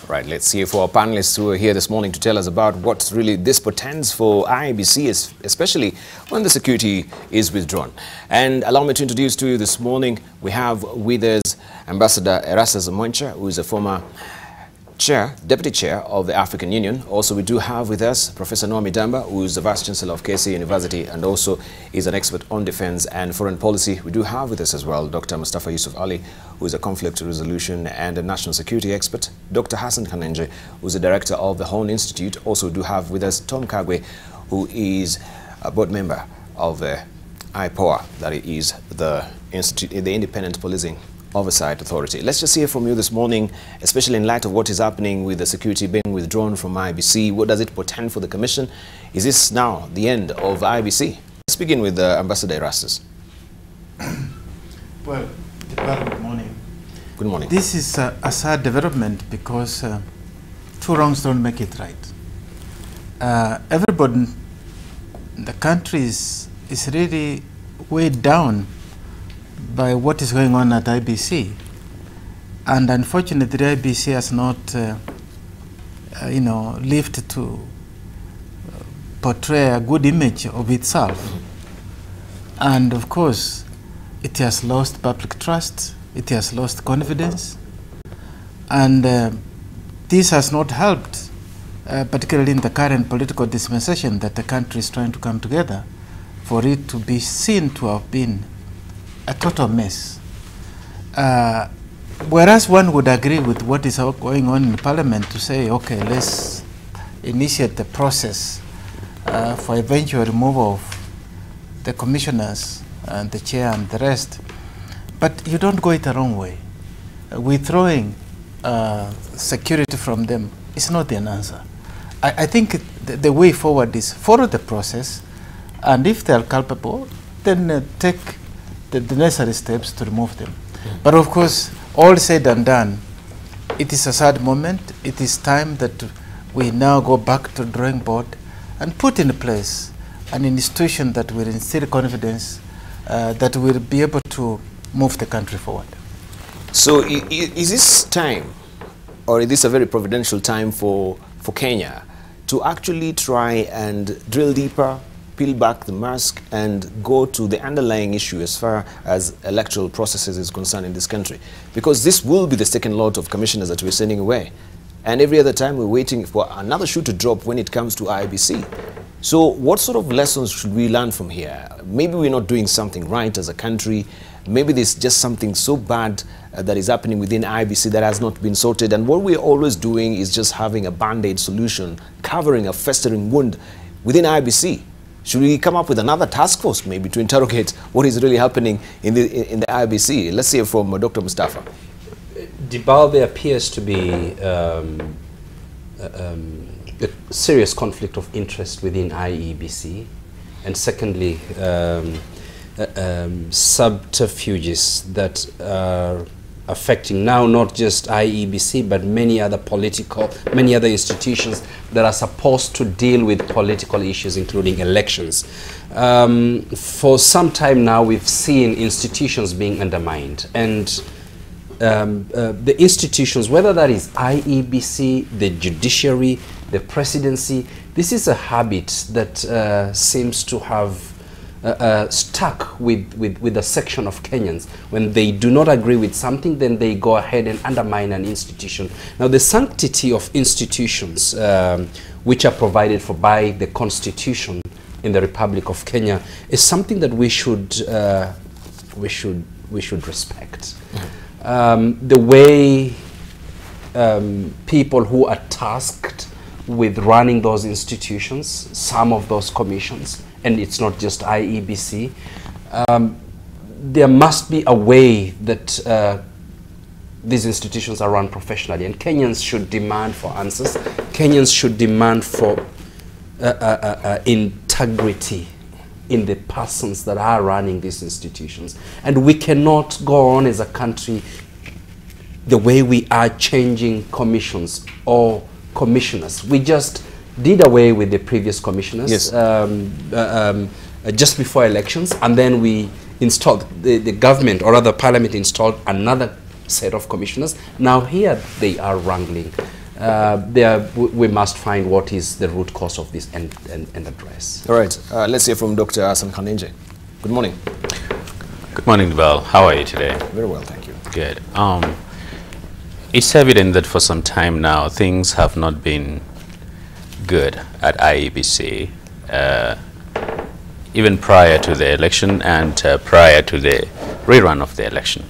Right, let's hear for our panelists who are here this morning to tell us about what really this portends for IEBC, especially when the security is withdrawn. And allow me to introduce to you this morning, we have with us Ambassador Erastus Moncha, who is a former Deputy Chair of the African Union. Also, we do have with us Professor Noami Damba, who is the Vice Chancellor of KC University and also is an expert on defense and foreign policy. We do have with us as well Dr. Mustafa Yusuf Ali, who is a conflict resolution and a national security expert. Dr. Hassan Kanenje, who is the Director of the Horn Institute. Also, we do have with us Tom Kagwe, who is a board member of the IPOA, that is the Independent Policing Oversight Authority. Let's just hear from you this morning, especially in light of what is happening with the security being withdrawn from IEBC. What does it portend for the Commission? Is this now the end of IEBC? Let's begin with Ambassador Erastus. Well, good morning. Good morning. This is a sad development because two wrongs don't make it right. Everybody in the country is really weighed down by what is going on at IEBC, and unfortunately, the IEBC has not, lived to portray a good image of itself, and of course, it has lost public trust, it has lost confidence, and this has not helped, particularly in the current political dispensation that the country is trying to come together, for it to be seen to have been a total mess. Whereas one would agree with what is going on in Parliament to say, okay, let's initiate the process for eventual removal of the commissioners and the chair and the rest. But you don't go it the wrong way. Withdrawing security from them is not an answer. I think the way forward is follow the process, and if they are culpable, then take the necessary steps to remove them. But of course, all said and done, it is a sad moment. It is time that we now go back to the drawing board and put in place an institution that will instill confidence, that will be able to move the country forward. So is this time, or is this a very providential time for Kenya to actually try and drill deeper, peel back the mask and go to the underlying issue as far as electoral processes is concerned in this country? Because this will be the second lot of commissioners that we're sending away. And every other time we're waiting for another shoe to drop when it comes to IEBC. So what sort of lessons should we learn from here? Maybe we're not doing something right as a country. Maybe there's just something so bad that is happening within IEBC that has not been sorted. And what we're always doing is just having a band-aid solution, covering a festering wound within IEBC. Should we come up with another task force maybe to interrogate what is really happening in the IEBC? Let's hear from Dr. Mustafa. Debarl, there appears to be a serious conflict of interest within IEBC, and secondly, subterfuges that are affecting now not just IEBC but many other institutions that are supposed to deal with political issues, including elections. For some time now, we've seen institutions being undermined, and the institutions, whether that is IEBC, the judiciary, the presidency, this is a habit that seems to have stuck with a section of Kenyans. When they do not agree with something, then they go ahead and undermine an institution. Now, the sanctity of institutions, which are provided for by the Constitution in the Republic of Kenya, is something that we should respect. The way people who are tasked with running those institutions, some of those commissions, and it's not just IEBC, there must be a way that these institutions are run professionally, and Kenyans should demand for answers. Kenyans should demand for integrity in the persons that are running these institutions. And we cannot go on as a country the way we are changing commissions or commissioners. We just did away with the previous commissioners, yes, just before elections, and then we installed, the government, or rather Parliament installed another set of commissioners. Now here they are wrangling. we must find what is the root cause of this and address. All right, let's hear from Dr. Hassan Kanenje. Good morning. Good morning, Debarl. How are you today? Very well, thank you. Good. It's evident that for some time now, things have not been good at IEBC, even prior to the election and prior to the rerun of the election.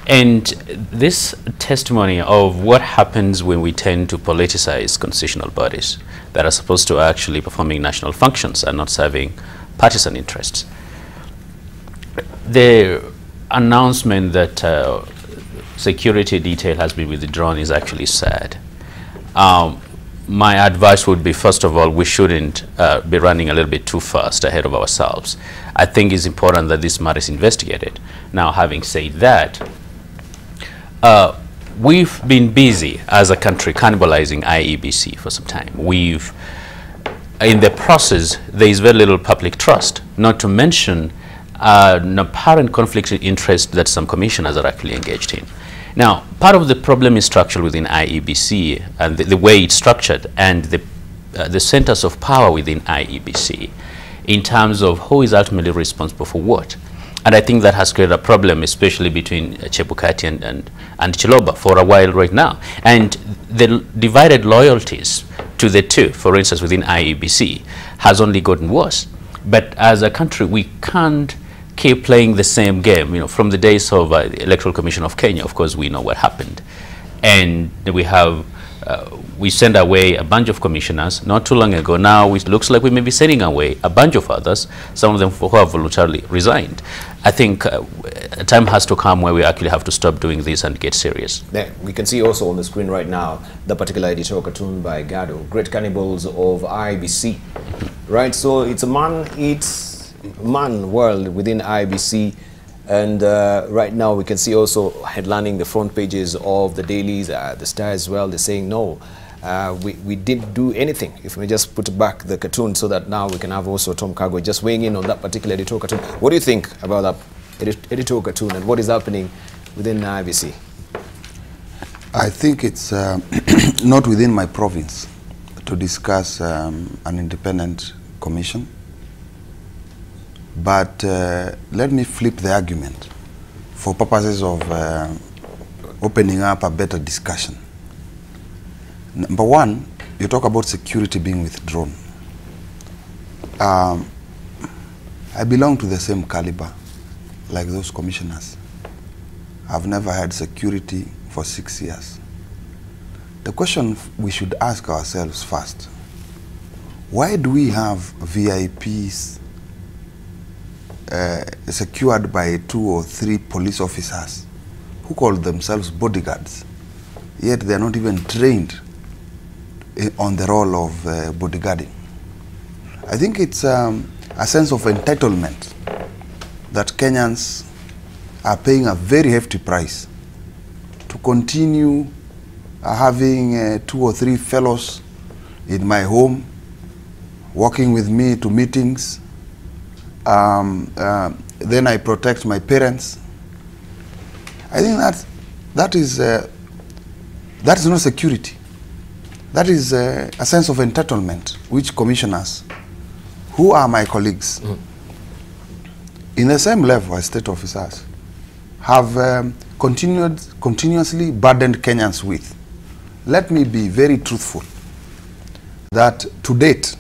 And this testimony of what happens when we tend to politicize constitutional bodies that are supposed to actually performing national functions and not serving partisan interests. The announcement that security detail has been withdrawn is actually sad. My advice would be, first of all, we shouldn't be running a little bit too fast ahead of ourselves. I think it's important that this matter is investigated. Now, having said that, we've been busy as a country cannibalizing IEBC for some time. In the process, there is very little public trust, not to mention an apparent conflict of interest that some commissioners are actually engaged in. Now, part of the problem is structural within IEBC and the way it's structured and the centers of power within IEBC in terms of who is ultimately responsible for what. And I think that has created a problem, especially between Chebukati and Chiloba for a while right now. And the divided loyalties to the two, for instance, within IEBC, has only gotten worse. But as a country, we can't keep playing the same game. You know, from the days of the Electoral Commission of Kenya, of course, we know what happened. And we sent away a bunch of commissioners not too long ago. Now it looks like we may be sending away a bunch of others, some of them who have voluntarily resigned. I think a time has to come where we actually have to stop doing this and get serious. Yeah, we can see also on the screen right now the particular editorial cartoon by Gado, Great Cannibals of IEBC. Right, so it's a man world within IEBC. And right now we can see also headlining the front pages of the dailies, the Star as well. They're saying no, we didn't do anything. If we just put back the cartoon so that now we can have also Tom Cargo just weighing in on that particular editorial cartoon. What do you think about that editorial cartoon and what is happening within IEBC? I think it's not within my province to discuss an independent commission. But let me flip the argument for purposes of opening up a better discussion. Number one, you talk about security being withdrawn. I belong to the same caliber like those commissioners. I've never had security for 6 years. The question we should ask ourselves first, why do we have VIPs secured by 2 or 3 police officers who call themselves bodyguards, yet they are not even trained on the role of bodyguarding? I think it's a sense of entitlement that Kenyans are paying a very hefty price to continue having 2 or 3 fellows in my home, walking with me to meetings. Then I protect my parents. I think that is not security. That is a sense of entitlement, which commissioners, who are my colleagues, in the same level as state officers, have continuously burdened Kenyans with. Let me be very truthful, that to date,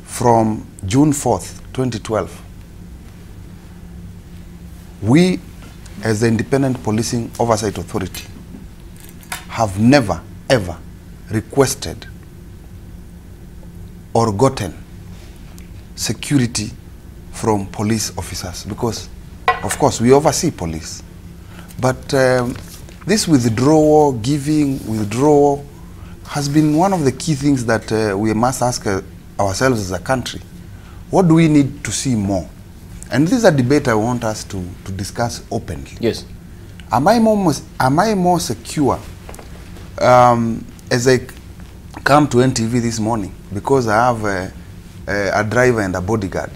from June 4th, 2012, we, as the Independent Policing Oversight Authority, have never, ever requested or gotten security from police officers because, of course, we oversee police. But this withdrawal, withdrawal, has been one of the key things that we must ask ourselves as a country. What do we need to see more? And this is a debate I want us to discuss openly. Yes. Am I more secure as I come to NTV this morning because I have a driver and a bodyguard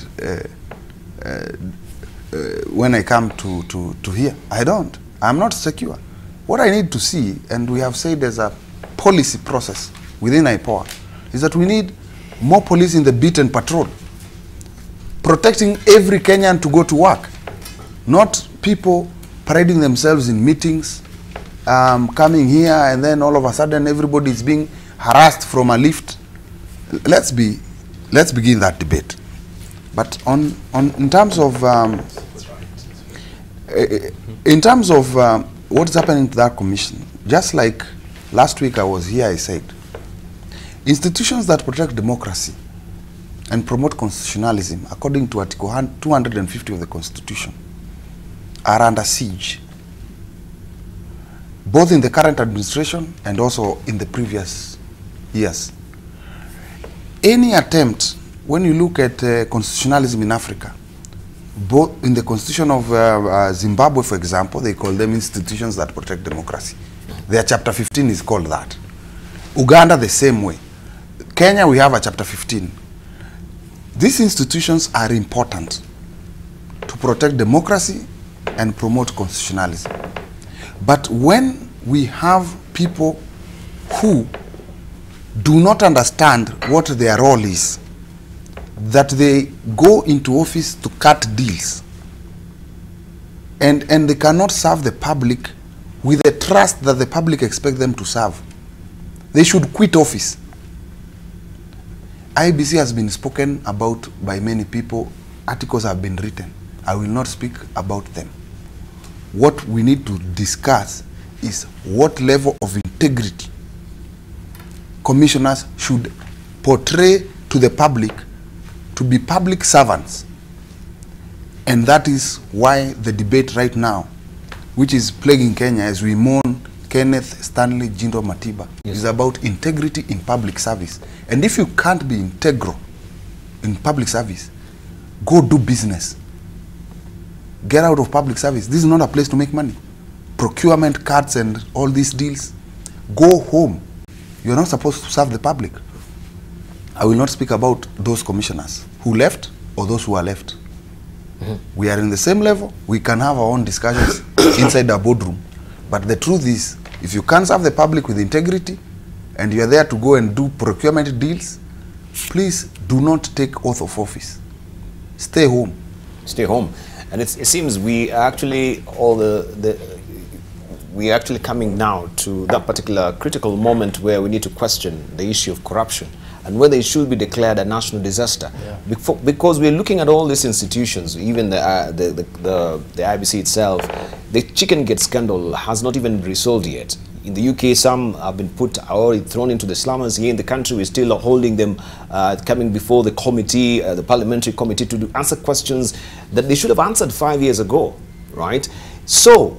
when I come to here? I don't. I'm not secure. What I need to see, and we have said there's a policy process within IPOA, is that we need more police in the beat and patrol, protecting every Kenyan to go to work, not people parading themselves in meetings, coming here and then all of a sudden everybody is being harassed from a lift. Let's begin that debate. But in terms of what's happening to that commission, just like last week I was here, I said, institutions that protect democracy and promote constitutionalism, according to Article 250 of the Constitution, are under siege, both in the current administration and also in the previous years. Any attempt, when you look at constitutionalism in Africa, both in the constitution of Zimbabwe, for example, they call them institutions that protect democracy. Their chapter 15 is called that. Uganda, the same way. Kenya, we have a chapter 15. These institutions are important to protect democracy and promote constitutionalism. But when we have people who do not understand what their role is, that they go into office to cut deals, and they cannot serve the public with the trust that the public expects them to serve, they should quit office. IEBC has been spoken about by many people. Articles have been written. I will not speak about them. What we need to discuss is what level of integrity commissioners should portray to the public to be public servants. And that is why the debate right now, which is plaguing Kenya as we mourn Kenneth Stanley Jindo Matiba, is about integrity in public service. And if you can't be integral in public service, go do business. Get out of public service. This is not a place to make money. Procurement cards and all these deals. Go home. You're not supposed to serve the public. I will not speak about those commissioners who left or those who are left. We are in the same level. We can have our own discussions inside our boardroom. But the truth is, if you can't serve the public with integrity and you are there to go and do procurement deals, please do not take oath of office. Stay home. Stay home. And it seems we are actually we are actually coming now to that particular critical moment where we need to question the issue of corruption and whether it should be declared a national disaster. Yeah. Because we're looking at all these institutions, even the IEBC itself. The chicken gate scandal has not even resolved yet. In the UK, some have been put or thrown into the slumbers. Here in the country, we're still holding them, coming before the committee, the parliamentary committee, to answer questions that they should have answered 5 years ago, right? So,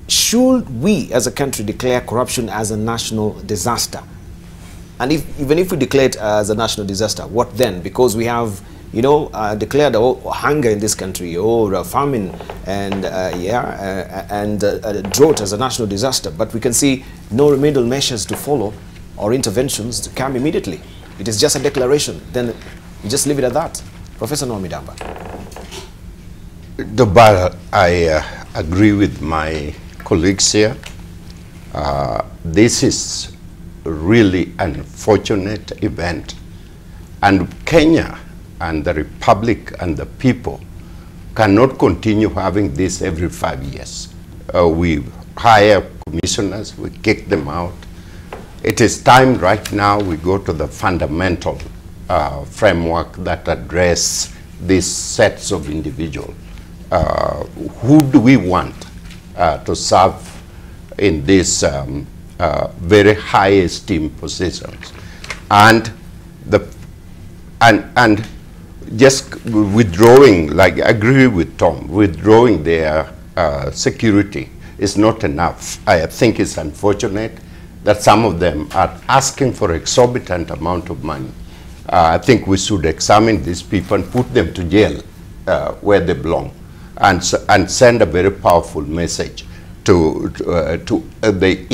should we as a country declare corruption as a national disaster? And even if we declare it as a national disaster, what then? Because we have, you know, declared hunger in this country, or famine, and drought as a national disaster. But we can see no remedial measures to follow or interventions to come immediately. It is just a declaration. Then you just leave it at that. Professor Nwamidamba. Debarl, I agree with my colleagues here. This is really an unfortunate event. And Kenya and the Republic and the people cannot continue having this every 5 years. We hire commissioners, we kick them out. It is time right now we go to the fundamental framework that address these sets of individuals. Who do we want to serve in these very high esteem positions? And just withdrawing, like I agree with Tom, withdrawing their security is not enough. I think it's unfortunate that some of them are asking for exorbitant amount of money. I think we should examine these people and put them to jail where they belong, and send a very powerful message to the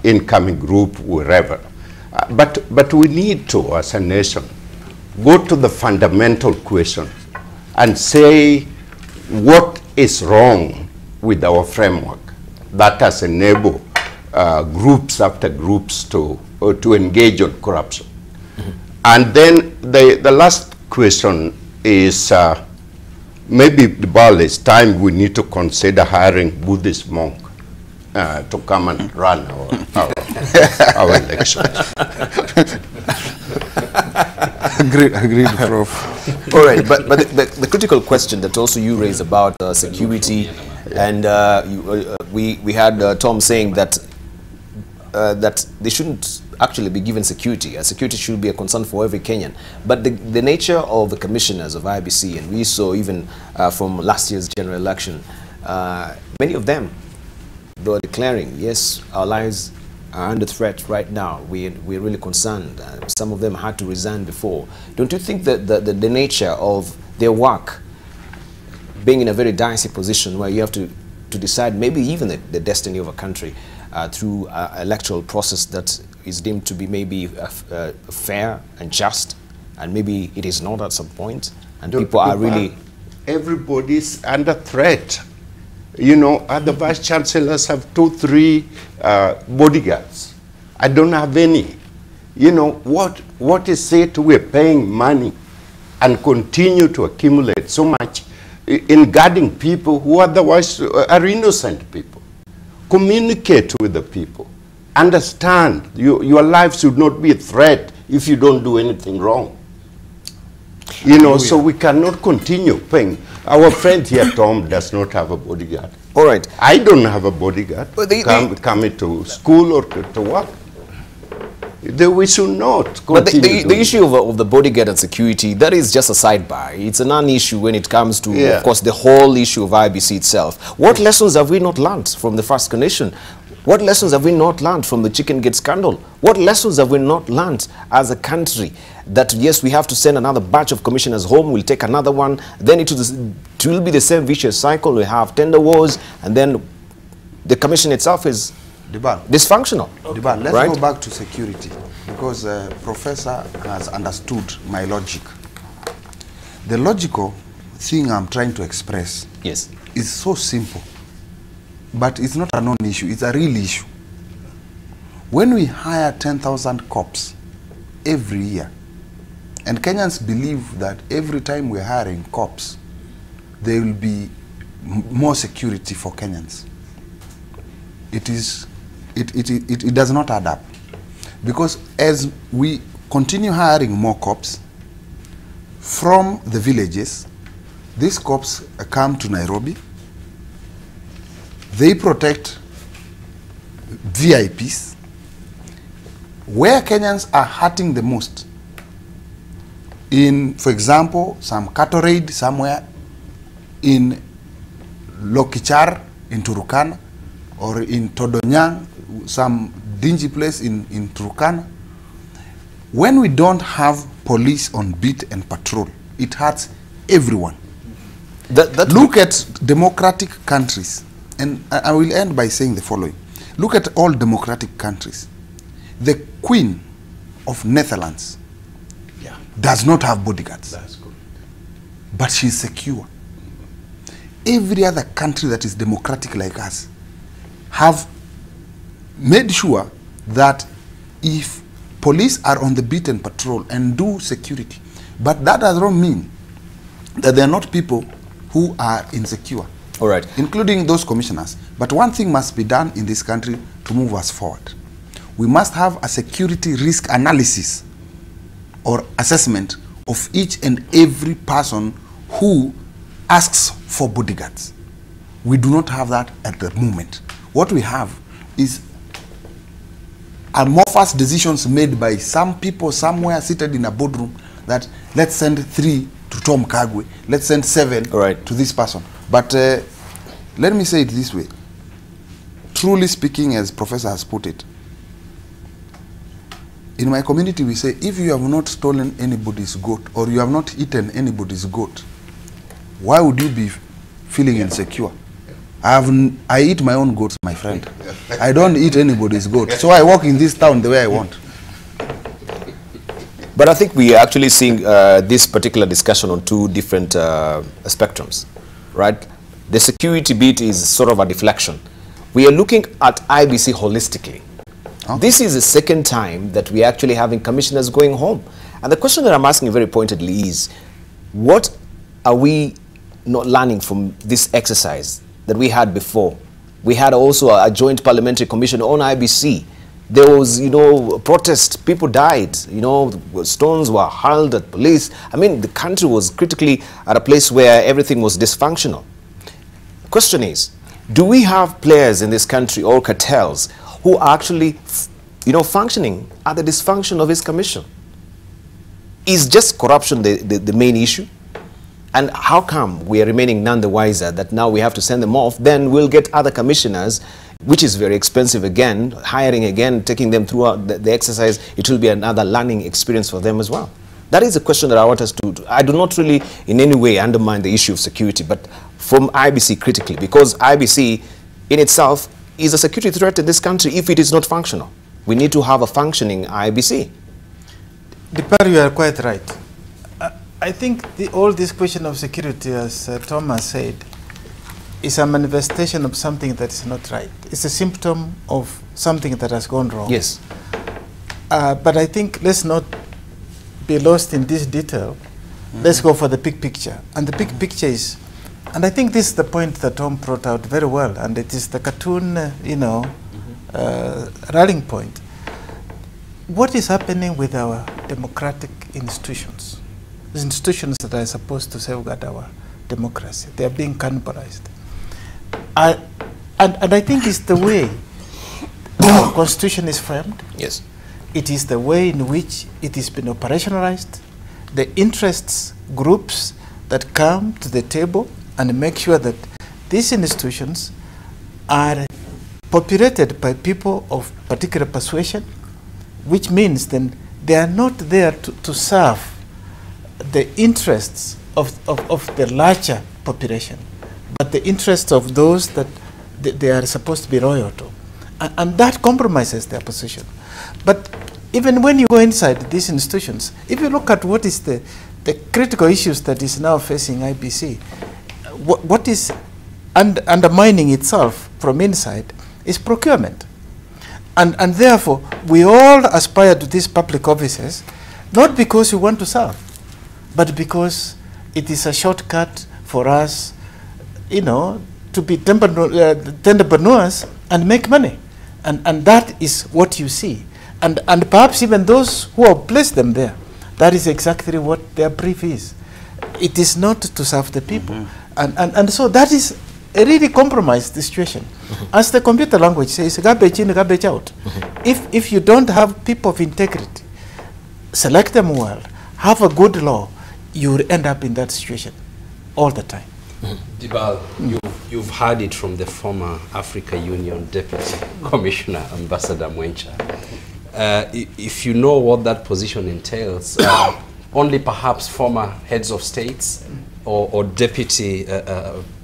incoming group, wherever. But we need to, as a nation, go to the fundamental question and say what is wrong with our framework. that has enabled groups after groups to engage on corruption. And then the last question is, maybe Debarl, it's time we need to consider hiring Buddhist monk to come and run our elections. Agreed, Prof. All right, but the critical question that also you raised about security, and we had Tom saying that that they shouldn't actually be given security. Security should be a concern for every Kenyan. But the nature of the commissioners of IEBC, and we saw even from last year's general election, many of them, they were declaring, yes, our lives are under threat right now. We're really concerned. Some of them had to resign before. Don't you think that the nature of their work, being in a very dicey position where you have to decide maybe even the destiny of a country through an electoral process that is deemed to be maybe fair and just, and maybe it is not at some point, and people are really... Everybody's under threat. You know, other vice chancellors have 2-3 bodyguards. I don't have any. You know, what is it we're paying money and continue to accumulate so much in guarding people who otherwise are innocent people? Communicate with the people. Understand your life should not be a threat if you don't do anything wrong. You know, so we cannot continue paying. Our friend here, Tom, does not have a bodyguard. All right. I don't have a bodyguard. But coming to school or to work. We should not continue. But the issue of the bodyguard and security, that is just a sidebar. It's a non-issue when it comes to, of course, the whole issue of IEBC itself. What lessons have we not learned from the First Nation? What lessons have we not learned from the Chicken Gate scandal? What lessons have we not learned as a country that, yes, we have to send another batch of commissioners home, we'll take another one, then it will be the same vicious cycle. We have tender wars, and then the commission itself is dysfunctional. Debarl, let's go back to security, because Professor has understood my logic. The logical thing I'm trying to express is so simple. But it's not a non-issue, it's a real issue. When we hire 10,000 cops every year, and Kenyans believe that every time we're hiring cops, there will be more security for Kenyans. It does not add up. Because as we continue hiring more cops from the villages, these cops come to Nairobi. They protect VIPs. Where Kenyans are hurting the most, in, for example, some cattle raid somewhere in Lokichar in Turkana, or in Todonyang, some dingy place in Turkana. When we don't have police on beat and patrol, it hurts everyone. Look at democratic countries. And I will end by saying the following. Look at all democratic countries. The Queen of Netherlands does not have bodyguards. That's good. But she's secure. Every other country that is democratic like us have made sure that if police are on the beat and patrol and do security, but that does not mean that they are not people who are insecure. All right. Including those commissioners. But one thing must be done in this country to move us forward. We must have a security risk analysis or assessment of each and every person who asks for bodyguards. We do not have that at the moment. What we have is amorphous decisions made by some people somewhere seated in a boardroom that let's send 3 to Tom Kagwe, let's send 7 to this person. But let me say it this way. Truly speaking, as Professor has put it, in my community we say, if you have not stolen anybody's goat or you have not eaten anybody's goat, why would you be feeling insecure? I eat my own goats, my friend. I don't eat anybody's goat. So I walk in this town the way I want. But I think we are actually seeing this particular discussion on 2 different spectrums, right? The security bit is sort of a deflection we are looking at IEBC holistically. This is the second time that we are actually having commissioners going home. And the question that I'm asking very pointedly is, what are we not learning from this exercise that we had before? We had also a joint parliamentary commission on IEBC. There was, you know, protest, people died, you know, stones were hurled at police. I mean, the country was critically at a place where everything was dysfunctional. The question is, do we have players in this country or cartels who are actually, you know, functioning at the dysfunction of his commission? Is just corruption the main issue? And how come we are remaining none the wiser that now we have to send them off? Then we'll get other commissioners, which is very expensive again, hiring again, taking them throughout the exercise. It will be another learning experience for them as well. That is a question that I want us to I do not really in any way undermine the issue of security, but from IEBC critically, because IEBC in itself is a security threat in this country if it is not functional. We need to have a functioning IEBC. Debarl, you are quite right. I think all this question of security, as Thomas said, is a manifestation of something that is not right. It's a symptom of something that has gone wrong. Yes. But I think let's not be lost in this detail. Let's go for the big picture. And the big picture is, and I think this is the point that Tom brought out very well, and it is the cartoon, rallying point. What is happening with our democratic institutions? The institutions that are supposed to safeguard our democracy, they are being cannibalized. And I think it's the way our constitution is framed. Yes. It is the way in which it has been operationalized, the interests groups that come to the table and make sure that these institutions are populated by people of particular persuasion, which means then they are not there to serve the interests of the larger population, but the interests of those that they are supposed to be loyal to. And that compromises their position. But even when you go inside these institutions, if you look at what is the critical issues that is now facing IEBC, what is undermining itself from inside is procurement. And therefore, we all aspire to these public offices, not because we want to serve, but because it is a shortcut for us, to be entrepreneurs and make money. And that is what you see. And perhaps even those who have placed them there, that is exactly what their brief is. It is not to serve the people. And so that is a really compromised situation. As the computer language says, garbage in, garbage out. If you don't have people of integrity, select them well, have a good law, you will end up in that situation all the time. Debarl, you've heard it from the former Africa Union Deputy Commissioner, Ambassador Mwencha. If you know what that position entails, only perhaps former heads of states or deputy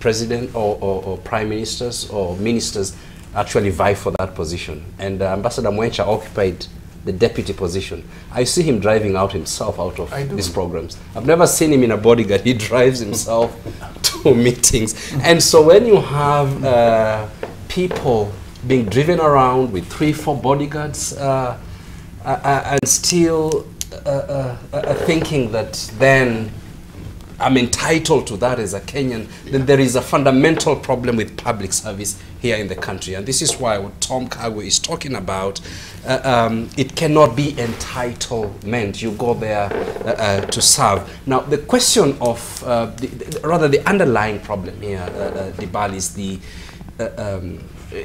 president or prime ministers or ministers actually vie for that position. And Ambassador Mwencha occupied the deputy position. I see him driving out himself out of these programs. I've never seen him in a bodyguard. He drives himself to meetings. And so when you have people being driven around with 3-4 bodyguards and still thinking that then I'm entitled to that as a Kenyan, then there is a fundamental problem with public service here in the country. And this is why what Tom Kagwe is talking about, it cannot be entitlement. You go there to serve. Now, the question of, rather the underlying problem here, Debarl,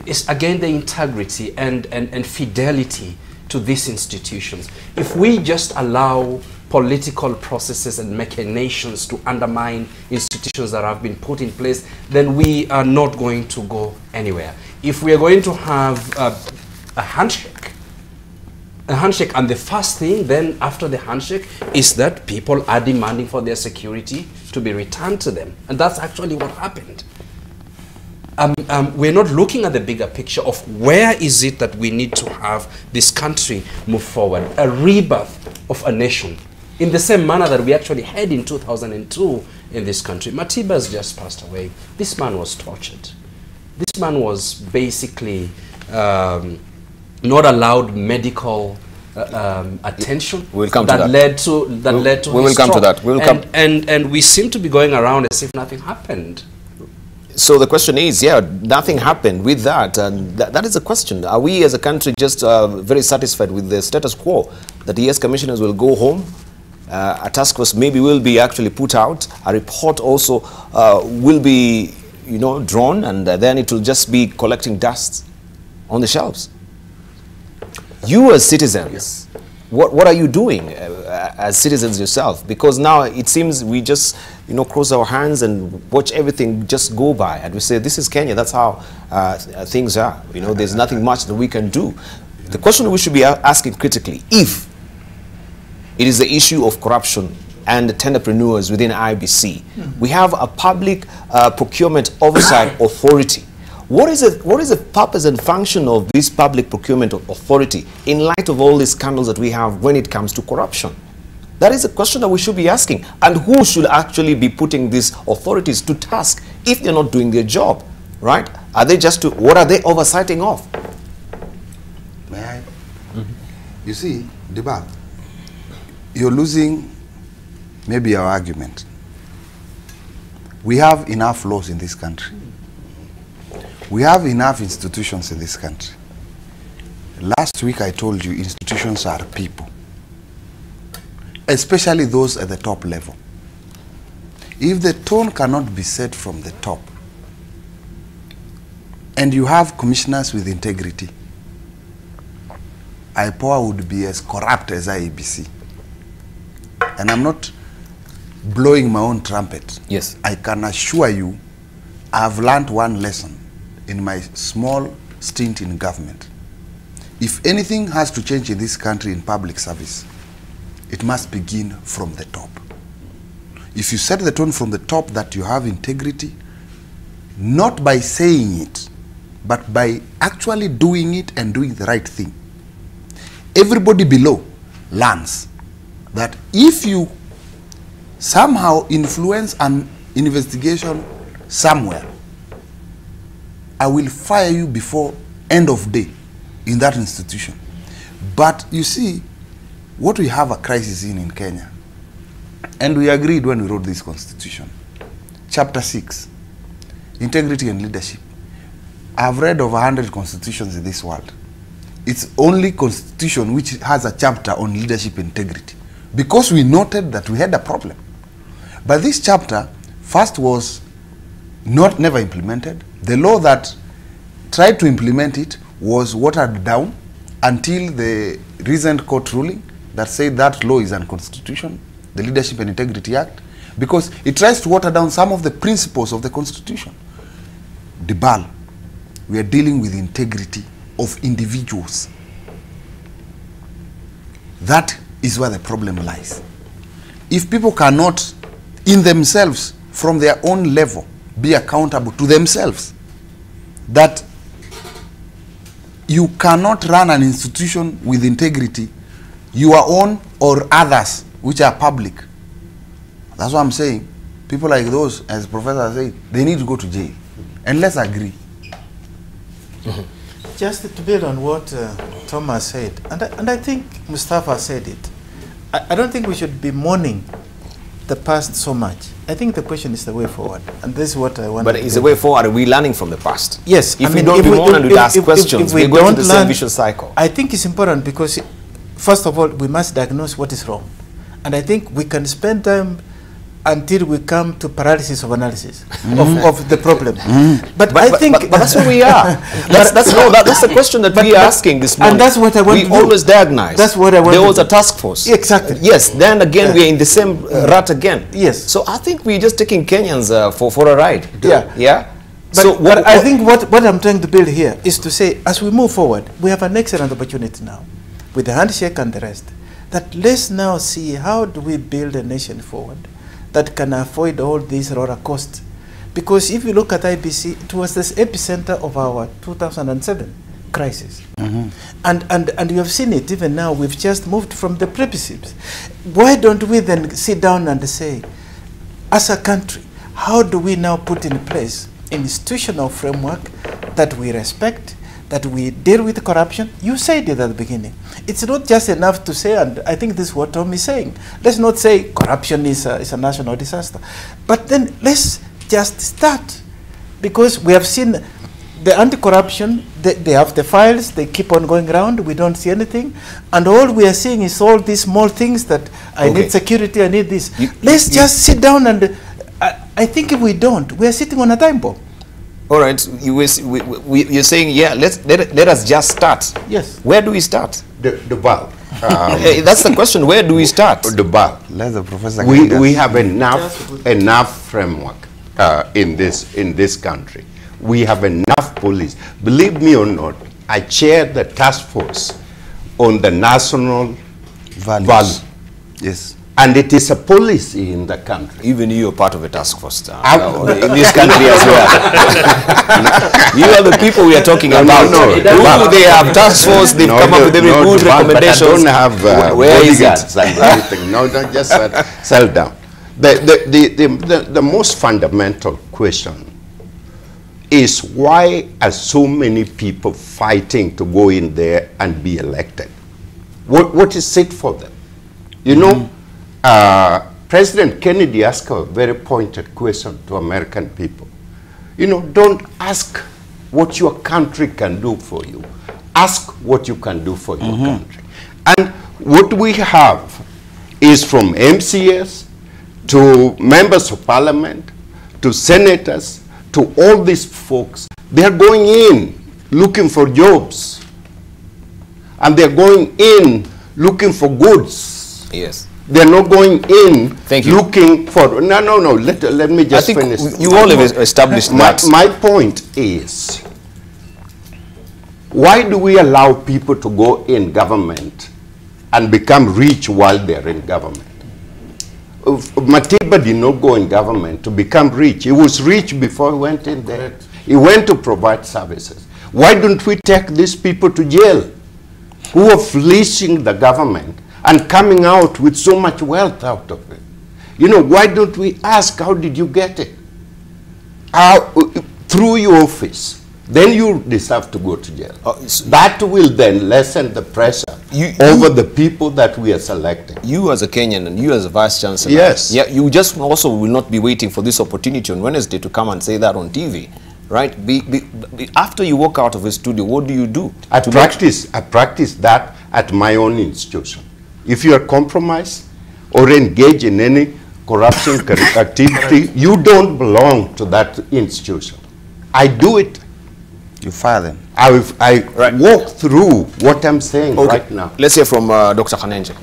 is again the integrity and fidelity to these institutions. If we just allow political processes and machinations to undermine institutions that have been put in place, then we are not going to go anywhere. If we are going to have a handshake, and the first thing then after the handshake is that people are demanding for their security to be returned to them. And that's actually what happened. We're not looking at the bigger picture of where is it that we need to have this country move forward, a rebirth of a nation, in the same manner that we actually had in 2002 in this country. Matiba's just passed away. This man was tortured. this man was basically not allowed medical attention. We'll come to that. Led to we will come to that. And we seem to be going around as if nothing happened. So the question is, yeah, nothing happened with that, and that is the question. Are we as a country just very satisfied with the status quo, that yes, commissioners will go home, a task force maybe will be actually put out, a report also will be, you know, drawn, and then it will just be collecting dust on the shelves? You as citizens, what are you doing as citizens yourself? Because now it seems we just, you know, cross our hands and watch everything just go by, and we say, this is Kenya, that's how things are. You know, there's nothing much that we can do. The question we should be asking critically, if it is the issue of corruption and the tenderpreneurs within IEBC, we have a public procurement oversight authority. What is the purpose and function of this public procurement authority in light of all these scandals that we have when it comes to corruption? That is a question that we should be asking. And who should actually be putting these authorities to task if they're not doing their job, right? Are they just what are they oversighting of? May I? You see, Debarl, you're losing maybe our argument. We have enough laws in this country. We have enough institutions in this country. Last week I told you institutions are people, especially those at the top level. If the tone cannot be set from the top, and you have commissioners with integrity, IPOA would be as corrupt as IEBC. And I'm not blowing my own trumpet. Yes. I can assure you, I've learned one lesson in my small stint in government. If anything has to change in this country in public service, it must begin from the top. If you set the tone from the top that you have integrity, not by saying it, but by actually doing it and doing the right thing, everybody below learns that if you somehow influence an investigation somewhere, I will fire you before end of day in that institution. But you see, what we have a crisis in Kenya, and we agreed when we wrote this constitution, chapter 6, integrity and leadership. I've read over 100 constitutions in this world. It's only constitution which has a chapter on leadership integrity, because we noted that we had a problem. But this chapter first was never implemented. The law that tried to implement it was watered down until the recent court ruling that said that law is unconstitutional, the Leadership and Integrity Act, because it tries to water down some of the principles of the Constitution. Debarl, we are dealing with integrity of individuals. That is where the problem lies. If people cannot, in themselves, from their own level, be accountable to themselves, that you cannot run an institution with integrity, your own or others, which are public. That's what I'm saying. People like those, as Professor said, they need to go to jail. And let's agree. Just to build on what Thomas said, and I think Mustafa said it, I don't think we should be mourning the past so much. I think the question is the way forward, and this is what I want. But is the way forward, are we learning from the past? Yes. If we don't mourn and we ask questions, we go into the same vicious cycle. I think it's important because, first of all, we must diagnose what is wrong. And I think we can spend time until we come to paralysis of analysis of the problem. But I think... But that's where we are. that's the question that we are asking this morning. And that's what I want to do. We always diagnose. That's what I want to do. There was a task force. Exactly. Yes, then again we are in the same rut again. Yes. So I think we're just taking Kenyans for a ride. Yeah. Yeah? But I think what I'm trying to build here is to say, as we move forward, we have an excellent opportunity now, with the handshake and the rest, that let's now see how do we build a nation forward that can avoid all these roller coasts. Because if you look at IEBC, it was this epicenter of our 2007 crisis. And you have seen it even now, we've just moved from the plebiscites. Why don't we then sit down and say, as a country, how do we now put in place institutional framework that we respect, that we deal with corruption. You said it at the beginning. It's not just enough to say, and I think this is what Tom is saying. Let's not say corruption is a national disaster. But then let's just start. Because we have seen the anti-corruption, they have the files, they keep on going around, we don't see anything. And all we are seeing is all these small things that I need security, I need this. Let's just sit down and, I think if we don't, we are sitting on a time bomb. All right, you're saying, yeah, let us just start. Yes. Where do we start? Debarl. That's the question. Where do we start? Debarl. Let the professor We have enough framework in this country. We have enough police. Believe me or not, I chair the task force on the national value. Yes. And it is a policy in the country. Even you are part of a task force in this country as well. You are the people we are talking about. No. They have task force, they've come up with every good recommendations. But I don't have where is bodyguards and everything. No, don't just settle down. The most fundamental question is, why are so many people fighting to go in there and be elected? What is it for them? You know, President Kennedy asked a very pointed question to American people. You know, don't ask what your country can do for you. Ask what you can do for your country. And what we have is from MCS to members of parliament to senators to all these folks. They're going in looking for jobs. And they're going in looking for goods. Yes. They're not going in looking for... No. Let me just finish. You all have established that. My point is, why do we allow people to go in government and become rich while they're in government? Matiba did not go in government to become rich. He was rich before he went in there. Correct. He went to provide services. Why don't we take these people to jail who are fleecing the government and coming out with so much wealth out of it? You know, why don't we ask, how did you get it? Through your office. Then you deserve to go to jail. That will then lessen the pressure over the people that we are selecting. You as a Kenyan and you as a Vice Chancellor. Yes. Yeah, you just also will not be waiting for this opportunity on Wednesday to come and say that on TV. Right? After you walk out of a studio, what do you do? I practice that at my own institution. If you are compromised or engaged in any corruption activity, you don't belong to that institution. I do it. You fire them. I walk through what I'm saying right now. Let's hear from Dr. Khanenje.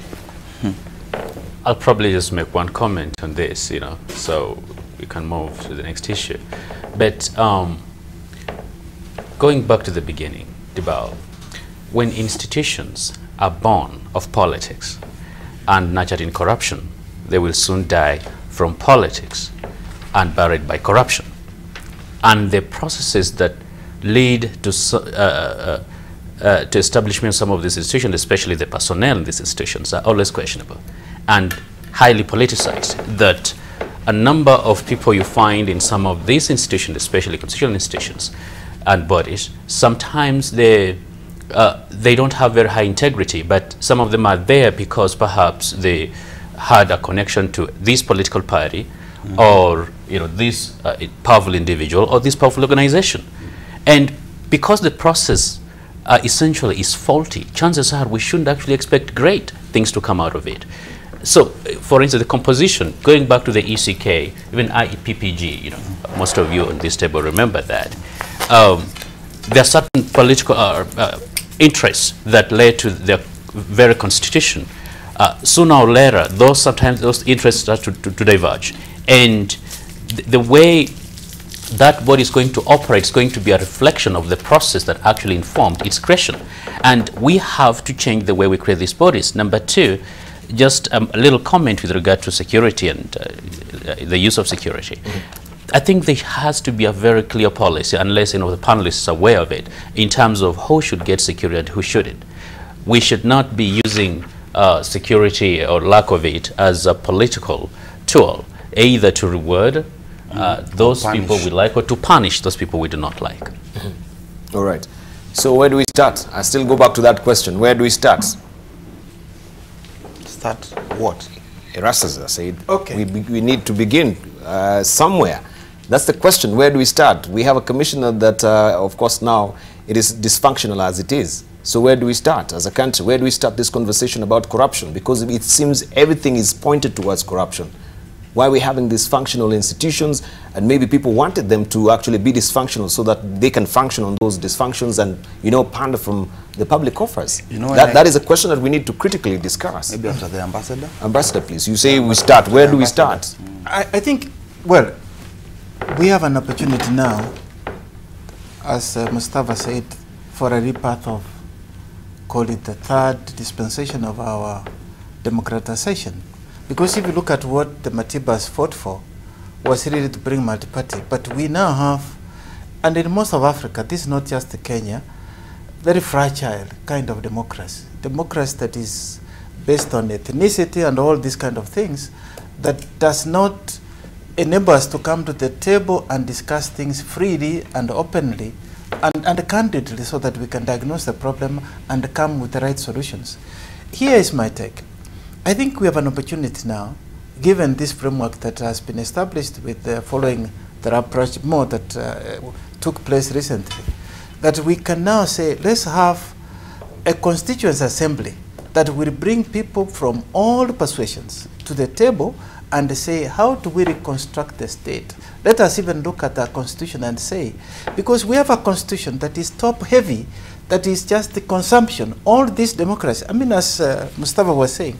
I'll probably just make one comment on this, you know, so we can move to the next issue. But going back to the beginning, Debarl, when institutions are born of politics and nurtured in corruption, they will soon die from politics and buried by corruption. And the processes that lead to establishment of some of these institutions, especially the personnel in these institutions, are always questionable and highly politicized. That a number of people you find in some of these institutions, especially constitutional institutions and bodies, sometimes they don't have very high integrity, but some of them are there because perhaps they had a connection to this political party, or this powerful individual or this powerful organization. And because the process essentially is faulty, chances are we shouldn't actually expect great things to come out of it. So, for instance, the composition, going back to the ECK, even IEPPG, most of you on this table remember that. There are certain political interests that led to the very constitution. Sooner or later, sometimes those interests start to diverge. And the way that body is going to operate is going to be a reflection of the process that actually informed its creation. And we have to change the way we create these bodies. Number two, just a little comment with regard to security and the use of security. I think there has to be a very clear policy, unless the panelists are aware of it, in terms of who should get security and who shouldn't. We should not be using security or lack of it as a political tool, either to reward those people we like or to punish those people we do not like. All right. So where do we start? I still go back to that question. Where do we start? Start what? Erastus said, Okay. we need to begin somewhere. That's the question. Where do we start? We have a commissioner that, of course, now it is dysfunctional as it is. So where do we start as a country? Where do we start this conversation about corruption? Because it seems everything is pointed towards corruption. Why are we having dysfunctional institutions? And maybe people wanted them to actually be dysfunctional so that they can function on those dysfunctions and, you know, pander from the public coffers. You know, that is a question that we need to critically discuss. Maybe after the ambassador? Ambassador, please. You say we start. Where do we start? I think, well, we have an opportunity now, as Mustafa said, for a rebirth of, call it the third dispensation of our democratization. Because if you look at what the Matibas fought for, was really to bring multi-party. But we now have, and in most of Africa, this is not just Kenya, very fragile kind of democracy. Democracy that is based on ethnicity and all these kind of things, that does not enable us to come to the table and discuss things freely and openly and candidly so that we can diagnose the problem and come with the right solutions. Here is my take. I think we have an opportunity now, given this framework that has been established with following the approach more that took place recently, that we can now say, let's have a constituent assembly that will bring people from all persuasions to the table and say, how do we reconstruct the state? Let us even look at our constitution and say, because we have a constitution that is top-heavy, that is just the consumption, all this democracy. I mean, as Mustafa was saying,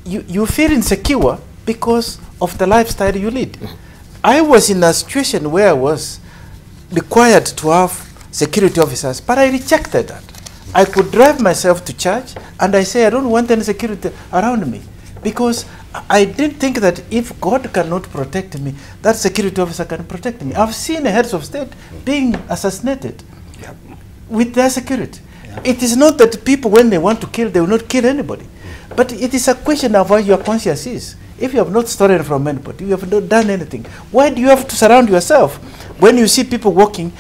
you feel insecure because of the lifestyle you lead. I was in a situation where I was required to have security officers, but I rejected that. I could drive myself to church, and I say I don't want any security around me, because I didn't think that if God cannot protect me, that security officer can protect me. I've seen heads of state being assassinated with their security. It is not that people, when they want to kill, they will not kill anybody. But it is a question of what your conscience is. If you have not stolen from anybody, you have not done anything, why do you have to surround yourself? When you see people walking,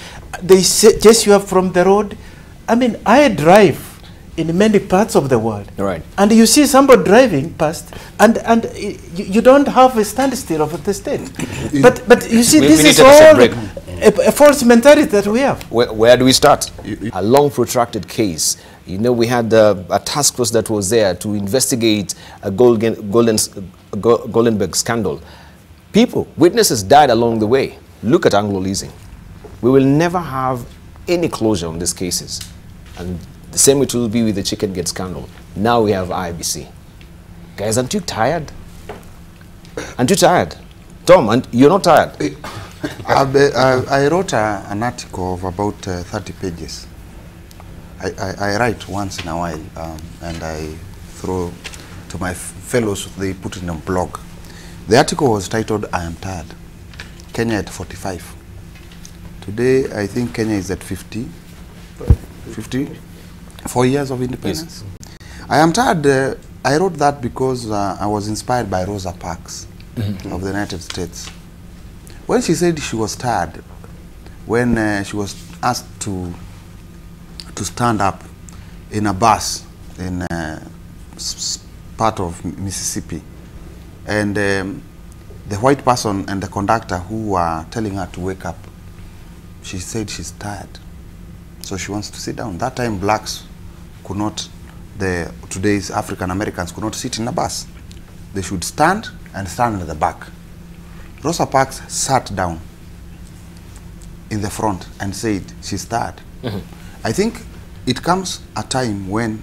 they chase you up from the road. I mean, I drive in many parts of the world. Right. And you see somebody driving past, and you don't have a standstill of the state. but you see, this is all a false mentality that we have. Where do we start? A long protracted case. You know, we had a task force that was there to investigate a Goldenberg scandal. People, witnesses died along the way. Look at Anglo leasing. We will never have any closure on these cases. And the same it will be with the Chicken Gate scandal. Now we have IEBC. Guys, aren't you tired? Aren't you tired? Tom, you're not tired? I wrote an article of about 30 pages. I write once in a while, and I throw to my fellows, they put it in a blog. The article was titled, I Am Tired. Kenya at 45. Today, I think Kenya is at 54 years of independence. Yes. I am tired. I wrote that because I was inspired by Rosa Parks of the United States. When she said she was tired, when she was asked to stand up in a bus in part of Mississippi, and the white person and the conductor who were telling her to wake up, she said she's tired, so she wants to sit down. That time blacks could not, today's African Americans could not sit in a bus. They should stand and stand at the back. Rosa Parks sat down in the front and said she's tired. I think it comes a time when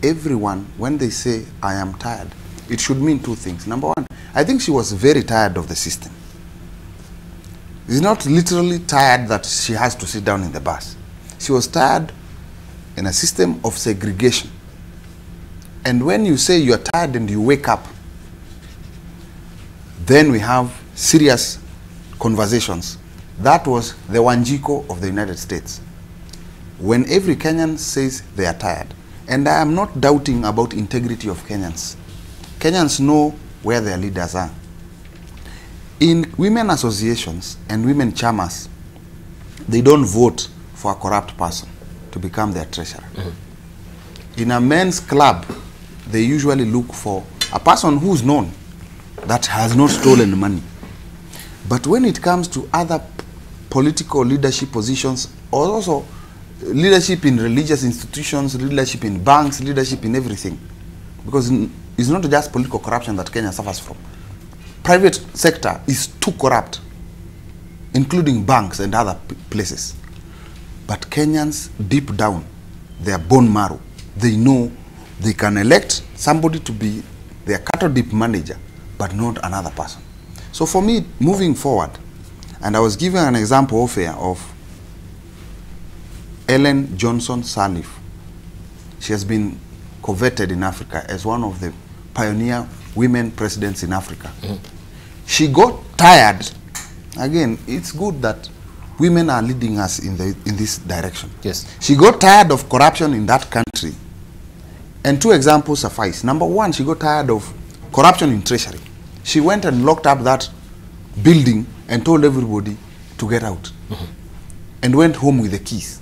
everyone, when they say I am tired, it should mean two things. Number one, I think she was very tired of the system. She's not literally tired that she has to sit down in the bus. She was tired in a system of segregation. And when you say you're tired and you wake up, then we have serious conversations. That was the Wanjiko of the United States. When every Kenyan says they are tired, and I am not doubting about integrity of Kenyans. Kenyans know where their leaders are. In women associations and women chamas, they don't vote for a corrupt person to become their treasurer. In a men's club, they usually look for a person who's known that has not stolen money. But when it comes to other political leadership positions, or also leadership in religious institutions, leadership in banks, leadership in everything, because it's not just political corruption that Kenya suffers from. Private sector is too corrupt, including banks and other places. But Kenyans, deep down, their bone marrow, they know they can elect somebody to be their cattle dip manager, but not another person. So for me, moving forward, and I was given an example of Ellen Johnson Sirleaf. She has been coveted in Africa as one of the pioneer women presidents in Africa. She got tired. Again, it's good that women are leading us in this direction. Yes. She got tired of corruption in that country. And two examples suffice. Number one, she got tired of corruption in treasury. She went and locked up that building and told everybody to get out. And went home with the keys.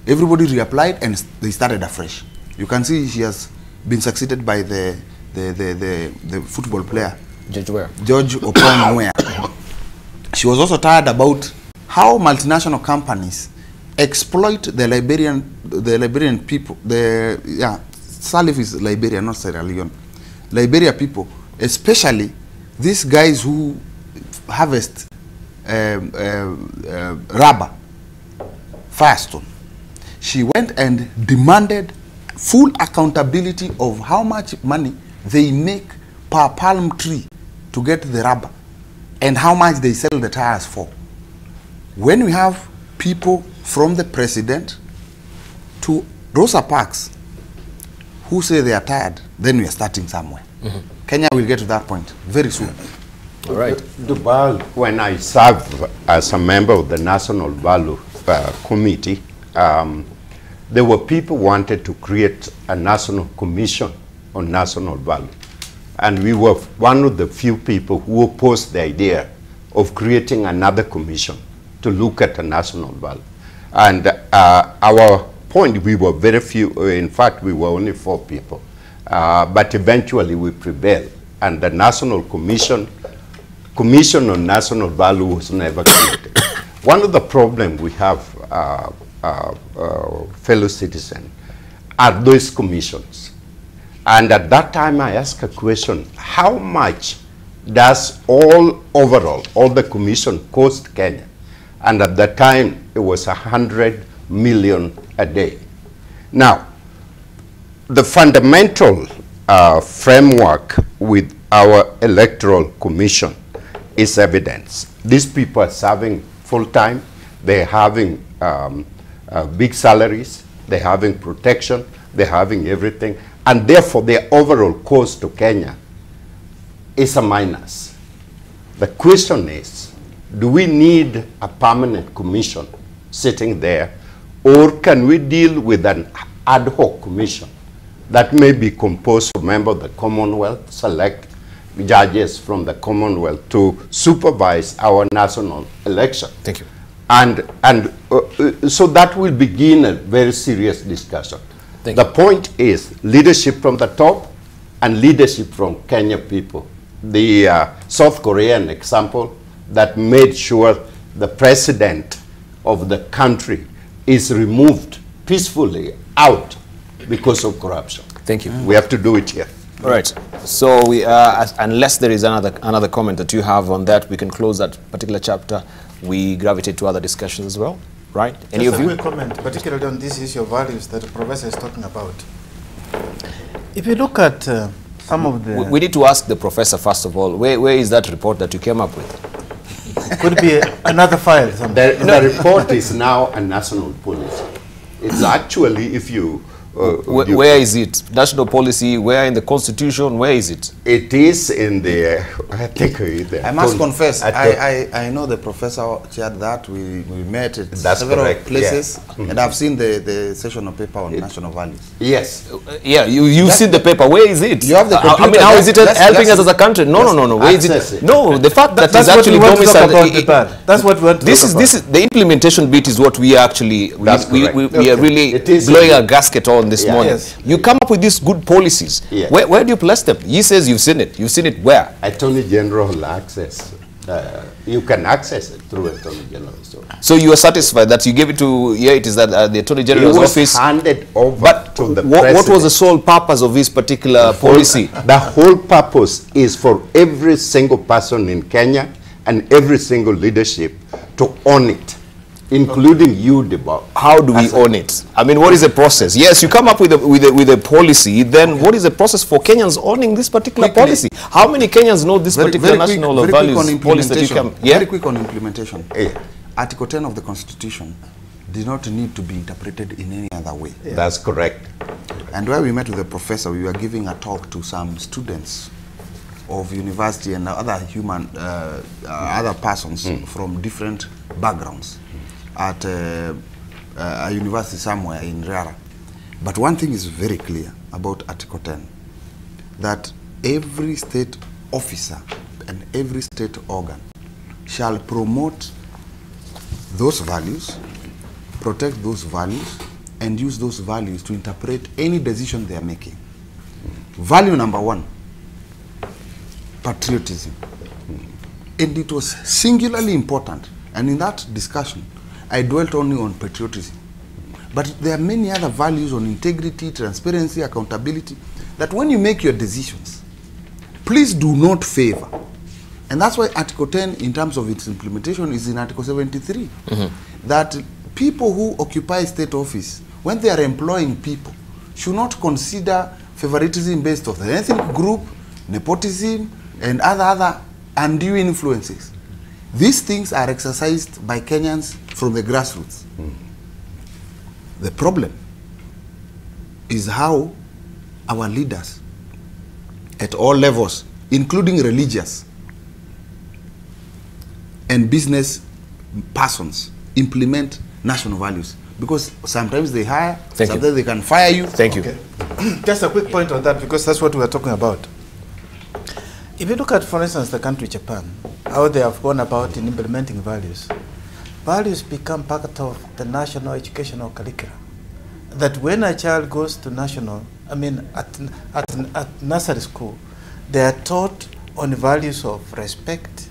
Everybody reapplied and they started afresh. You can see she has been succeeded by the football player, George Opon Wea. She was also tired about how multinational companies exploit the Liberian people. Sirleaf is Liberia, not Sierra Leone. Liberia people, especially these guys who harvest rubber, Firestone. She went and demanded full accountability of how much money they make per palm tree to get the rubber and how much they sell the tires for. When we have people from the president to Rosa Parks who say they are tired, then we are starting somewhere. Kenya will get to that point very soon. All right. Debarl, when I served as a member of the National Value Committee, there were people who wanted to create a national commission on national value. And we were one of the few people who opposed the idea of creating another commission to look at a national value. And our point, we were very few. In fact, we were only 4 people. But eventually we prevailed. And the National Commission on National Value was never created. One of the problems we have, fellow citizens, are those commissions. And at that time I asked a question, how much does overall all the commission cost Kenya? And at that time it was 100 million a day. Now, the fundamental framework with our electoral commission is evidence. These people are serving full-time, they're having big salaries, they're having protection, they're having everything, and therefore their overall cost to Kenya is a minus. The question is, do we need a permanent commission sitting there, or can we deal with an ad hoc commission that may be composed of members of the Commonwealth, select judges from the Commonwealth to supervise our national election? Thank you. And so that will begin a very serious discussion. The point is leadership from the top and leadership from Kenya people. The South Korean example that made sure the president of the country is removed peacefully out because of corruption. Thank you. We have to do it here. All right. So we, unless there is another comment that you have on that, we can close that particular chapter. We gravitate to other discussions as well, right? Any of you? Just a quick comment, particularly on this issue of values that the professor is talking about. If you look at some of the... We need to ask the professor, first of all, where is that report that you came up with? Could be another file. The report is now a national policy. It's actually, if you Where is it? National policy, where in the constitution, where is it? It is in the, I think, I must confess, I know the professor chaired that. We met at several places, and I've seen the session of paper on national values. Yes. Yeah, you've seen the paper. Where is it? You have the computer. I mean, how is it helping us as a country? No. Where is it? No, the fact that it's actually domiciled. That's what we want to this is the implementation bit is what we are actually we are really blowing a gasket on this morning. Yes. You come up with these good policies. Yes. Where do you place them? He says you've seen it. You've seen it where? Attorney General access. You can access it through Attorney General. So you are satisfied that you gave it to it is that the Attorney General's office office handed over to the what president. was the sole purpose of this particular policy? The whole purpose is for every single person in Kenya and every single leadership to own it, including you, Debarl. How do we own it? I mean, what is the process? Yes, you come up with a policy. Then what is the process for Kenyans owning this particular policy? How many Kenyans know this particular national values policy that you can? Very quick on implementation. Article 10 of the Constitution did not need to be interpreted in any other way. That's correct. And where we met with the professor, we were giving a talk to some students of university and other other persons from different backgrounds at a university somewhere in Rara. But one thing is very clear about Article 10, that every state officer and every state organ shall promote those values, protect those values, and use those values to interpret any decision they are making. Value number one, patriotism. And it was singularly important, and in that discussion, I dwelt only on patriotism. But there are many other values on integrity, transparency, accountability, that when you make your decisions, please do not favor. And that's why Article 10, in terms of its implementation, is in Article 73. That people who occupy state office, when they are employing people, should not consider favoritism based on the ethnic group, nepotism, and other undue influences. These things are exercised by Kenyans from the grassroots. The problem is how our leaders at all levels, including religious and business persons, implement national values. Because sometimes they hire, sometimes they can fire you. Thank you. Just a quick point on that, because that's what we are talking about. If you look at, for instance, the country Japan, how they have gone about in implementing values, values become part of the national educational curriculum. That when a child goes to national, at nursery school, they are taught on values of respect,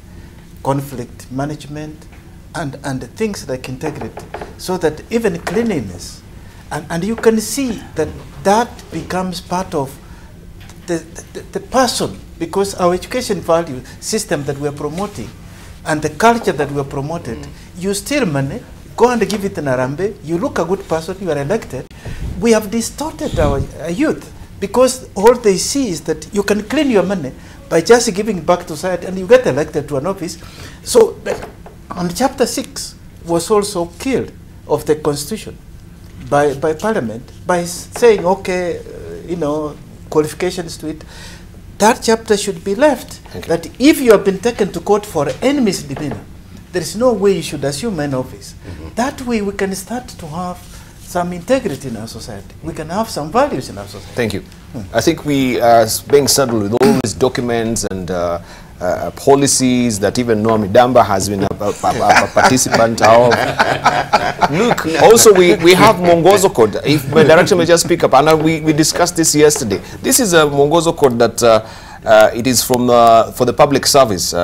conflict management, and things like integrity, so that even cleanliness, and you can see that that becomes part of the person, because our education value system that we are promoting and the culture that we are promoted, you steal money, go and give it in Arambe, you look a good person, you are elected. We have distorted our youth, because all they see is that you can clean your money by just giving back to society and you get elected to an office. So on chapter 6 was also killed of the constitution by parliament by saying, okay, qualifications to it. That chapter should be left. That if you have been taken to court for any misdemeanor, there is no way you should assume an office. That way we can start to have some integrity in our society. We can have some values in our society. Thank you. I think we are being saddled with all these documents and policies that even Noah Midamba has been a participant of. Look, also we have Mwongozo Code. If my director may just pick up, and we discussed this yesterday. This is a Mwongozo Code that it is from for the public service.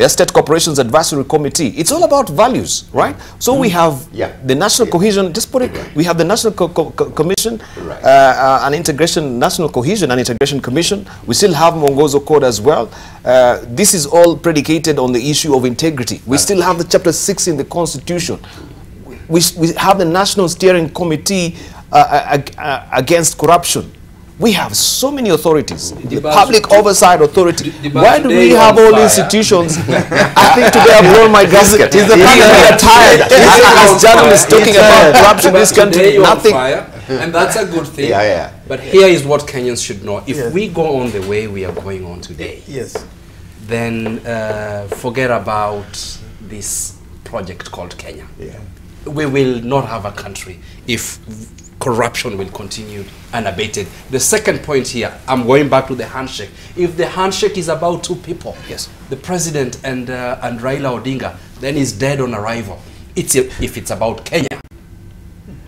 State Corporations Advisory Committee. It's all about values, right? So we have the National Cohesion, just put it, we have the National Commission, an Integration, National Cohesion and Integration Commission. We still have Mwongozo Code as well. This is all predicated on the issue of integrity. We still have the Chapter 6 in the Constitution. We have the National Steering Committee against corruption. We have so many authorities, the Public Oversight Authority. Why do we have all institutions? I think today I've blown my gasket. We are tired as journalists talking about corruption in this country. Nothing. And that's a good thing. Yeah, yeah. But here is what Kenyans should know. If Yes. we go on the way we are going on today, Yes. then forget about this project called Kenya. Yeah. We will not have a country if corruption will continue unabated. The second point here, I'm going back to the handshake. If the handshake is about two people, yes, the president and Raila Odinga, then he's dead on arrival. If it's about Kenya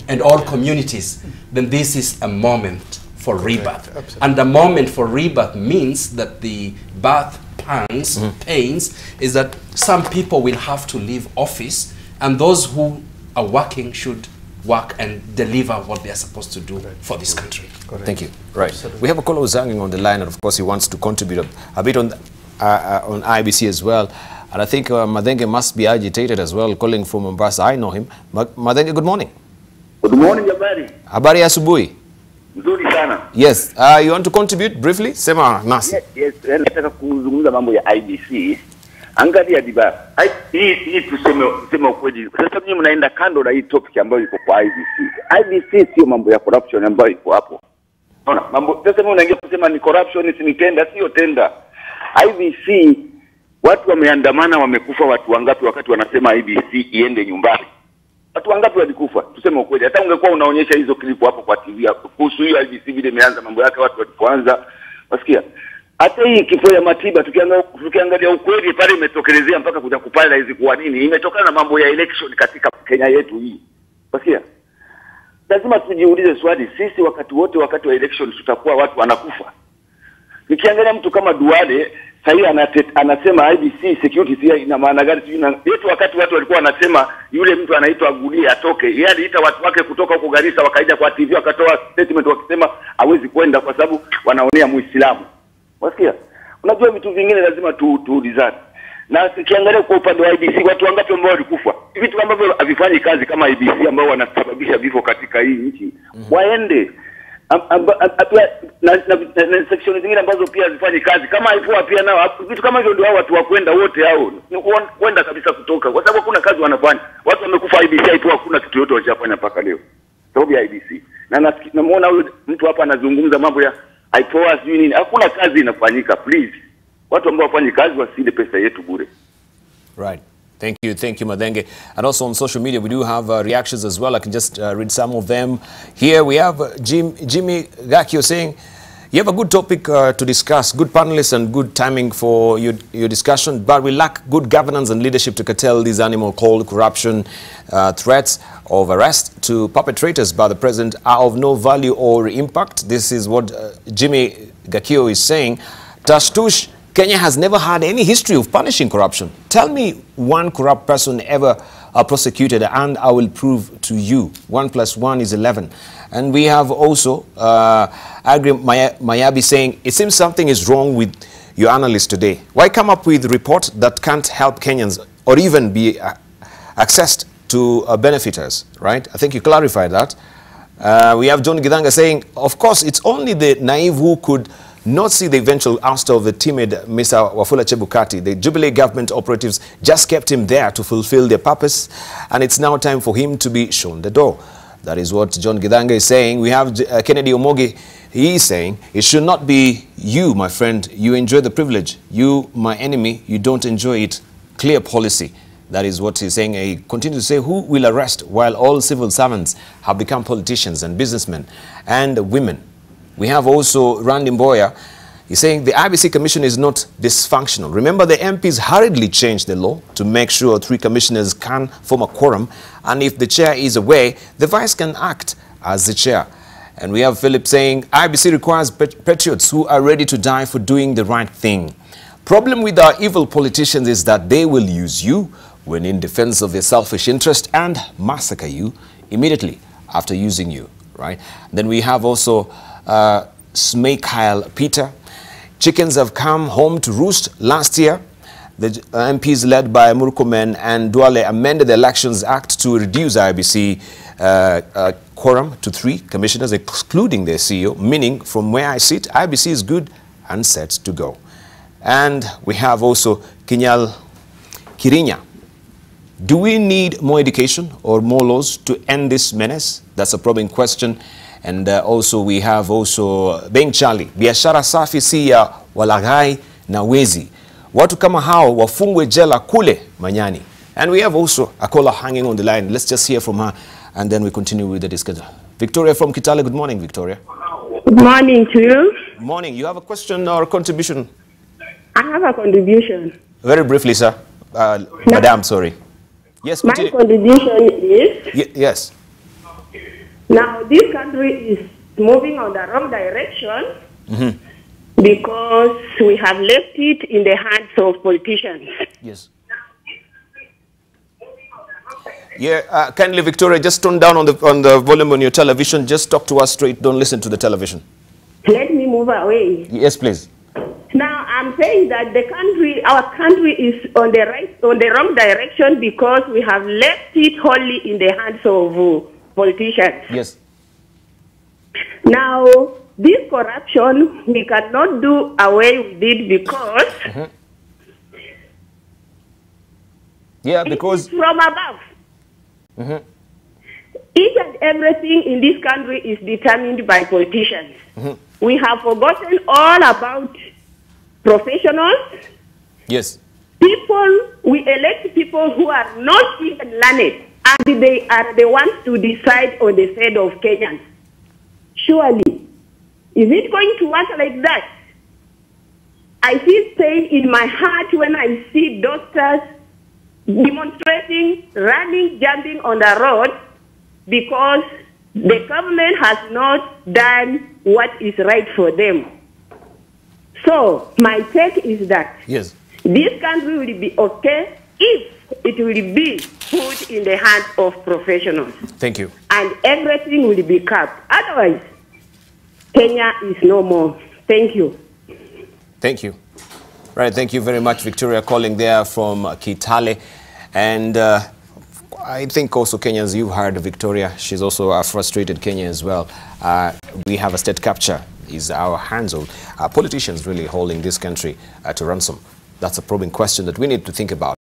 and all communities, then this is a moment for rebirth. Absolutely. And the moment for rebirth means that the birth pangs, pains, is that some people will have to leave office, and those who are working should work and deliver what they are supposed to do for this country. Correct. Thank you. Right. Absolutely. We have a caller who's hanging on the line, and of course he wants to contribute a bit on IEBC as well. And I think Madenge must be agitated as well, calling from Mombasa. I know him. Madenge, good morning. Good morning, Jabari. Habari ya asubuhi. Nzuri sana. Yes. You want to contribute briefly? Sema nasi. Yes, nataka kuzungumza mambo ya IEBC. Angalia Debarl. Hii tuseme ukweli. Sasa mimi mnaenda kando na hii topic ambayo iko kwa IEBC. IEBC sio mambo ya corruption ambayo iko hapo. Unaona? Mambo sasa mimi unaingia kusema ni corruption, si ni tenda, sio tenda. IEBC watu wameandamana, wamekufa watu wangapi wakati wanasema IEBC iende nyumbani? Watu wangapi walikufa? Tuseme ukweli. Hata ungekuwa unaonyesha hizo clip hapo kwa TV yako kuhusu hiyo IEBC vile imeanza mambo yake, watu walipoanza, wasikia? Hata hii kifo ya Matiba tukiangalia ukweli pale imetokelezea mpaka kuja kupala hizi kwa nini? Imetokana na mambo ya election katika Kenya yetu hii. Wasikia? Lazima tujiulize swali, sisi wakati wote wakati wa election tutakuwa watu wanakufa. Nikiangalia mtu kama Duale sasa anasema IEBC security si ina maana gani? Yetu wakati watu walikuwa wanasema yule mtu anaitwa Guliye atoke, yeye aliita watu wake kutoka huko Garissa, wakaja kwa TV wakatoa statement wakisema hawezi kwenda kwa sababu wanaonea Muislamu. Wasikia? Unajua vitu vingine lazima tuulizane. Na sikiangalia kwa upande wa IEBC watu wangapi ambao walikufa? Vitu ambavyo havifanyi kazi kama IEBC ambao wanasababisha vifo katika hii nchi. Waende na section zingine ambazo pia hazifanyi kazi kama IPOA pia nao vitu kama hivyo, ndio hao watu wakwenda wote hao ni kwenda kabisa kutoka, kwa sababu hakuna kazi wanafanya. Watu wamekufa IEBC, IPOA hakuna kitu yote wachafanya mpaka leo sababu ya IEBC. Na namuona huyu mtu hapa anazungumza mambo ya IPOA sijui nini, hakuna kazi inafanyika. Please, watu ambao wafanyi kazi wasile pesa yetu bure. Right. Thank you, Madenge. And also on social media, we do have reactions as well. I can just read some of them. Here we have Jimmy Gakio saying, you have a good topic to discuss, good panelists and good timing for your discussion, but we lack good governance and leadership to curtail these animal called corruption. Threats of arrest to perpetrators by the president are of no value or impact. This is what Jimmy Gakio is saying. Tashtush, Kenya has never had any history of punishing corruption. Tell me one corrupt person ever prosecuted and I will prove to you. 1 + 1 is 11. And we have also Agri Mayabi saying, it seems something is wrong with your analysts today. Why come up with a report that can't help Kenyans or even be accessed to benefiters, right? I think you clarified that. We have John Gidanga saying, of course, it's only the naive who could not see the eventual ouster of the timid Mr. Wafula Chebukati. The Jubilee government operatives just kept him there to fulfill their purpose, and it's now time for him to be shown the door. That is what John Gidanga is saying. We have Kennedy Omogi. He is saying, it should not be you, my friend. You enjoy the privilege. You, my enemy, you don't enjoy it. Clear policy. That is what he's saying. He continues to say, who will arrest while all civil servants have become politicians and businessmen and women? We have also Randy Boya. He's saying the IEBC commission is not dysfunctional. Remember, the MPs hurriedly changed the law to make sure 3 commissioners can form a quorum. And if the chair is away, the vice can act as the chair. And we have Philip saying, IEBC requires patriots who are ready to die for doing the right thing. Problem with our evil politicians is that they will use you when in defense of their selfish interest and massacre you immediately after using you, right? Then we have also Smeikhail Peter. Chickens have come home to roost. Last year, the MPs led by Murkomen and Duale amended the Elections Act to reduce IEBC quorum to 3 commissioners, excluding their CEO, meaning from where I sit, IEBC is good and set to go. And we have also Kinyal Kirinya. Do we need more education or more laws to end this menace? That's a probing question. And also we have also Beng Charlie, biashara safi si ya walaghai na wezi. Watu kama hao wafungwe jela kule Manyani. And we have also a caller hanging on the line. Let's just hear from her and then we continue with the discussion. Victoria from Kitale. Good morning, Victoria. Good morning to you. Morning. You have a question or a contribution? I have a contribution. Very briefly, sir. Madam, sorry. Yes, my continue. contribution is... Yes. Now, this country is moving on the wrong direction because we have left it in the hands of politicians. Yes. Yeah, kindly, Victoria, just tone down on the volume on your television. Just talk to us straight. Don't listen to the television. Let me move away. Yes, please. Now, I'm saying that our country is on the wrong direction because we have left it wholly in the hands of politicians. Yes. Now, this corruption, we cannot do away with it because yeah, because it's from above. Each and everything in this country is determined by politicians. We have forgotten all about professionals. Yes. We elect people who are not even learned, and they are the ones to decide on the fate of Kenyans. Surely, is it going to work like that? I feel pain in my heart when I see doctors demonstrating, running, jumping on the road because the government has not done what is right for them. So, my take is that yes, this country will be okay if it will be put in the hands of professionals. Thank you. And everything will be capped. Otherwise, Kenya is no more. Thank you. Thank you. Right, thank you very much, Victoria, calling there from Kitale. And I think also Kenyans, you've heard Victoria, she's also a frustrated Kenyan as well. We have a state capture, is our hands on politicians really holding this country to ransom. That's a probing question that we need to think about.